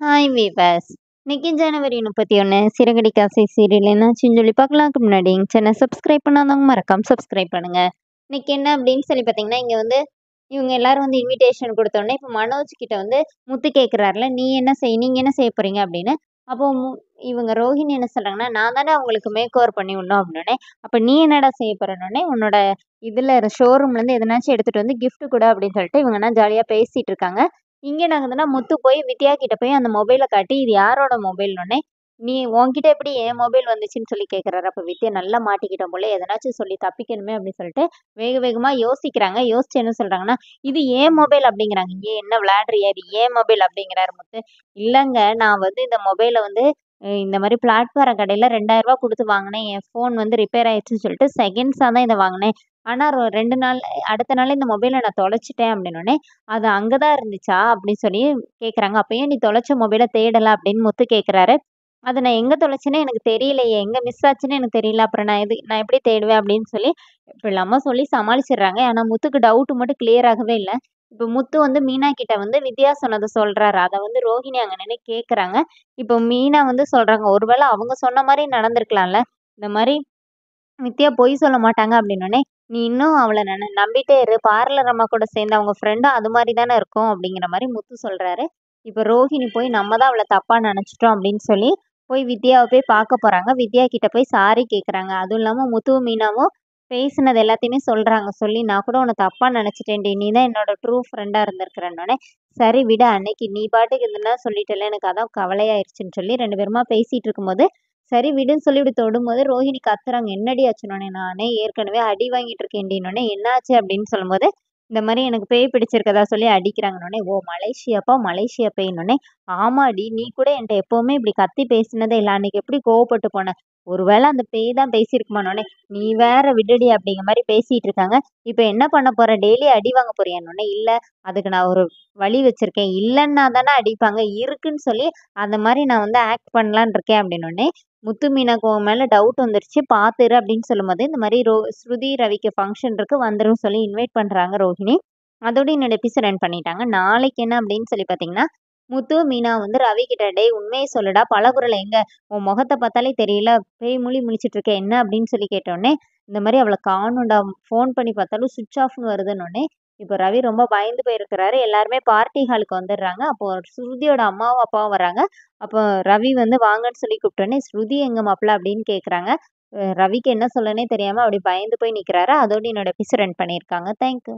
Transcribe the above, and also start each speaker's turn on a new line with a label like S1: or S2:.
S1: Hi viewers. இன்னைக்கு ஜனவரி 31 சிறகடிக்க ஆசை serial என்னாச்சுன்னு சொல்லி பார்க்கலாம்க்கு முன்னாடி எங்கள் சேனல் சப்ஸ்கிரைப் பண்ணாதவங்க மறக்காம சப்ஸ்கிரைப் பண்ணுங்க. இன்னைக்கு என்ன அப்படின்னு சொல்லி பார்த்தீங்கன்னா, இங்கே வந்து இவங்க எல்லாரும் வந்து இன்விடேஷன் கொடுத்தோடனே இப்போ மனோஜ் கிட்ட வந்து முத்து கேட்குறாருல, நீங்கள் என்ன செய்ய போறீங்க அப்படின்னு. அப்போ இவங்க ரோஹிணி என்ன சொல்றாங்கன்னா, நான் தானே அவங்களுக்கு மேக் ஓவர் பண்ணி விடணும் அப்படின்னே. அப்போ நீ என்னடா செய்ய போறேன்னொடனே, உன்னோட இதில் ஷோரூம்லேருந்து எதனாச்சும் எடுத்துகிட்டு வந்து gift கொடு அப்படின்னு சொல்லிட்டு இவங்கன்னா ஜாலியாக பேசிட்டு இருக்காங்க. இங்க என்னாகுதுன்னா, முத்து போய் வித்யா கிட்ட போய் அந்த மொபைல காட்டி, "இது யாரோட மொபைல்னோனே?" "நீ உன்கிட்ட எப்படி என் மொபைல் வந்துச்சுன்னு?" சொல்லி கேட்குறாரு. அப்ப வித்யா நல்லா மாட்டிக்கிட்டோம் போல, எதனாச்சும் சொல்லி தப்பிக்கணுமே அப்படின்னு சொல்லிட்டு வேக வேகமா யோசிக்கிறாங்க. யோசிச்சு என்ன சொல்றாங்கன்னா, "இது என் மொபைல்" அப்படிங்கிறாங்க. "ஏன் என்ன விளையாடுறியா? இது என் மொபைல்" அப்படிங்கிறாரு முத்து. "இல்லங்க, நான் வந்து இந்த மொபைல வந்து இந்த மாரி பிளாட்ஃபாரம் கடையில ரூ. 2000 குடுத்து வாங்குனேன். என் ஃபோன் வந்து ரிப்பேர் ஆயிடுச்சுன்னு சொல்லிட்டு செகண்ட்ஸா தான் இத வாங்குனேன். ஆனா 2 நாள் அடுத்த நாளே இந்த மொபைல நான் தொலைச்சுட்டேன்" அப்படின்னோனே, "அது அங்க தான் இருந்துச்சா?" அப்படின்னு சொல்லி கேட்குறாங்க. "அப்ப ஏன் நீ தொலைச்ச மொபைல தேடல?" அப்படின்னு முத்து கேட்குறாரு. "அத நான் எங்க தொலைச்சேன்னே எனக்கு தெரியலையே! எங்க மிஸ் ஆச்சுன்னு எனக்கு தெரியல. அப்புறம் நான் எப்படி தேடுவேன்?" அப்படின்னு சொல்லி எப்படிலாமோ சொல்லி சமாளிச்சுடுறாங்க. ஆனா முத்துக்கு டவுட் மட்டும் கிளியர் ஆகவே இல்ல. இப்ப முத்து வந்து மீனா கிட்ட வந்து வித்யா சொன்னத சொல்றாரு. அத வந்து ரோஹிணி அங்க நின்னு கேட்குறாங்க. இப்போ மீனா வந்து சொல்றாங்க, "ஒருவேள அவங்க சொன்ன மாரி நடந்திருக்கலாம்ல. இந்த மாரி வித்யா பொய் சொல்ல மாட்டாங்க" அப்படின்னோனே, "நீ இன்னும் அவள நம்பிட்டே இரு. பார்லர் அம்மா கூட சேர்ந்து அவங்க ஃப்ரெண்டும் அது மாரி தானே இருக்கும்" அப்படிங்கிற மாரி முத்து சொல்றாரு. இப்ப ரோஹிணி போய் நம்ம தான் அவள தப்பா நெனச்சுட்டோம் அப்படின்னு சொல்லி, போய் வித்யாவ போய் பார்க்க போறாங்க. வித்யா கிட்ட போய் சாரி கேட்குறாங்க. அதுவும் இல்லாம முத்துவும், மீனாவும் பேசினது எல்லாத்தையுமே சொல்றாங்க. சொல்லி, "நான் கூட உன்ன தப்பா நெனச்சுட்டேன்டி. நீ தான் என்னோட ட்ரூ ஃப்ரெண்டா இருந்திருக்கிறன்னோனே." "சரி விடு. அன்னைக்கு நீ பாட்டுக்கு இதெல்லாம் சொல்லிட்டல்ல, எனக்கு அதான் கவலையாயிருச்சுன்னு" சொல்லி 2 பேருமா பேசிட்டு இருக்கும்போது, சரி விடுன்னு சொல்லி இப்படி தொடும்போது ரோஹிணி கத்துறாங்க. "என்னடி ஆச்சுன்னோனே?" "நானே ஏற்கனவே அடி வாங்கிட்டு இருக்கேன்டின்னோனே." "என்னாச்சு?" அப்படின்னு சொல்லும்போது, இந்த மாரி எனக்கு பேய் பிடிச்சிருக்கதா சொல்லி அடிக்கிறாங்கன்னோனே, "ஓ! மலேஷியாப்பா, மலேஷியா பேய்ன்னோனே." "ஆமாடி, நீ கூட என்ட்ட எப்பவுமே இப்படி கத்தி பேசினதே இல்ல. அன்னைக்கு எப்படி கோவப்பட்டு போன? ஒருவேள அந்த பேய் தான் பேசியிருக்குமான்னோனே." "நீ வேற விடுடி" அப்படிங்கிற மாரி பேசிட்டு இருக்காங்க. "இப்ப என்ன பண்ண போற? டெய்லி அடி வாங்க போறியான்னோனே." "இல்ல, அதுக்கு நான் ஒரு வழி வச்சிருக்கேன். இல்லன்னா தானே அடிப்பாங்க. இருக்குன்னு சொல்லி அந்த மாரி நான் வந்து ஆக்ட் பண்ணலான்னு இருக்கேன்" அப்படின்னோனே, முத்து மீனாக்கு உன் மேல டவுட் வந்துருச்சு. பார்த்து இரு அப்படின்னு சொல்லும்போது, இந்த மாரி ஸ்ருதி, ரவிக்கு ஃபங்ஷன் இருக்கு வந்துருன்னு சொல்லி இன்வைட் பண்றாங்க ரோஹிணி. அதோட என்னோட எபிசோட் எண்ட் பண்ணிட்டாங்க. நாளைக்கு என்ன அப்படின்னு சொல்லி பார்த்தீங்கன்னா, முத்து, மீனா வந்து ரவி கிட்ட, "டேய் உண்மைய சொல்லுடா, பலகுரல் எங்க? உன் முகத்த பார்த்தாலே தெரியல. பேய் முழி முழிச்சிட்டு இருக்க என்ன?" அப்படின்னு சொல்லி கேட்டோனே, இந்த மாரி "அவள காணோம்டா. ஃபோன் பண்ணி பார்த்தாலும் ஸ்விட்ச் ஆஃப்னு வருதுன்னோனே." இப்போ ரவி ரொம்ப பயந்து போயிருக்கிறாரு. எல்லாருமே பார்ட்டி ஹாலுக்கு வந்துடுறாங்க. அப்போ ஸ்ருதியோட அம்மாவும், அப்பாவும் வராங்க. அப்போ ரவி வந்து வாங்கன்னு சொல்லி கூப்பிட்டோனே, "ஸ்ருதி எங்க மாப்ள?" அப்படின்னு கேட்குறாங்க. ரவிக்கு என்ன சொல்லன்னே தெரியாம அப்படி பயந்து போய் நிக்கிறாரு. அதோட என்னோட எபிசோட் எண்ட் பண்ணியிருக்காங்க. Thank you.